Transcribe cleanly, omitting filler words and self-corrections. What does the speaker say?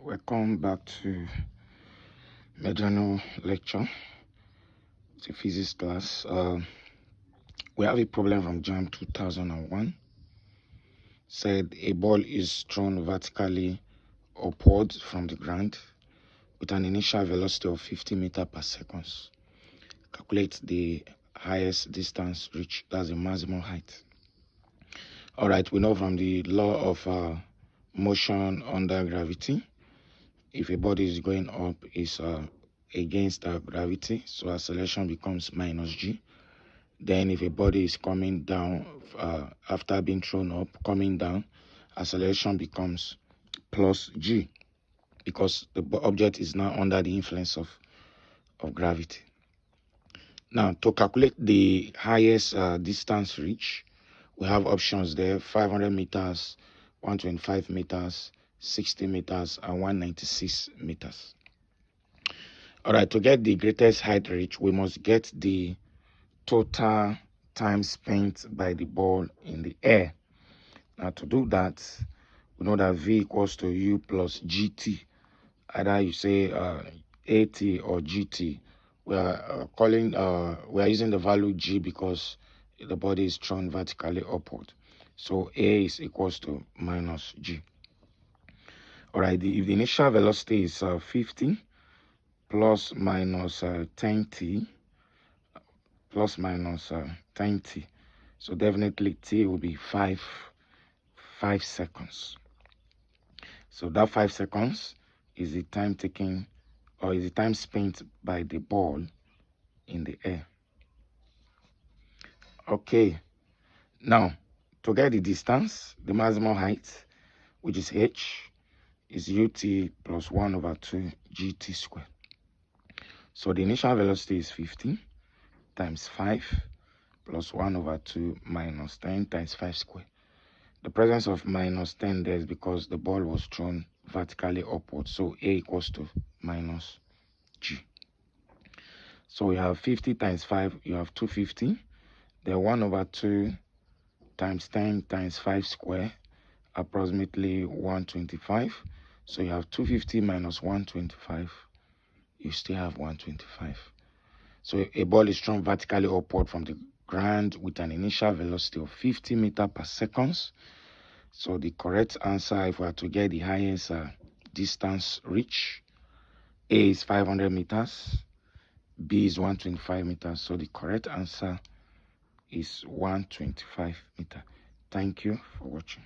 Welcome back to Medrano lecture. It's a physics class. We have a problem from JAMB 2001. Said a ball is thrown vertically upward from the ground with an initial velocity of 50 meters per second. Calculate the highest distance reached, that's the maximum height. All right, we know from the law of motion under gravity, if a body is going up, is against gravity, so acceleration becomes minus g. Then if a body is coming down after being thrown up, coming down, acceleration becomes plus g, because the object is now under the influence of gravity. Now, to calculate the highest distance reached, we have options there: 500 meters, 125 meters, 60 meters, and 196 meters. All right, to get the greatest height reached, we must get the total time spent by the ball in the air. Now, to do that, we know that V equals to U plus GT. Either you say AT or GT. We are using the value G because the body is thrown vertically upward. So A is equals to minus G. All right, if the initial velocity is 50 plus minus 10t plus minus 10t, so definitely t will be 5 seconds. So that 5 seconds is the time taken, or is the time spent by the ball in the air. Okay, now to get the distance, the maximum height, which is h, is ut plus 1 over 2 gt squared. So the initial velocity is 50 times 5 plus 1 over 2 minus 10 times 5 squared. The presence of minus 10 there is because the ball was thrown vertically upward. So A equals to minus G. So we have 50 times 5, you have 250. Then 1 over 2 times 10 times 5 square, approximately 125. So you have 250 minus 125. You still have 125. So a ball is thrown vertically upward from the ground with an initial velocity of 50 meters per second. So the correct answer, if we are to get the highest distance reached, A is 500 meters, B is 125 meters. So the correct answer is 125 meters. Thank you for watching.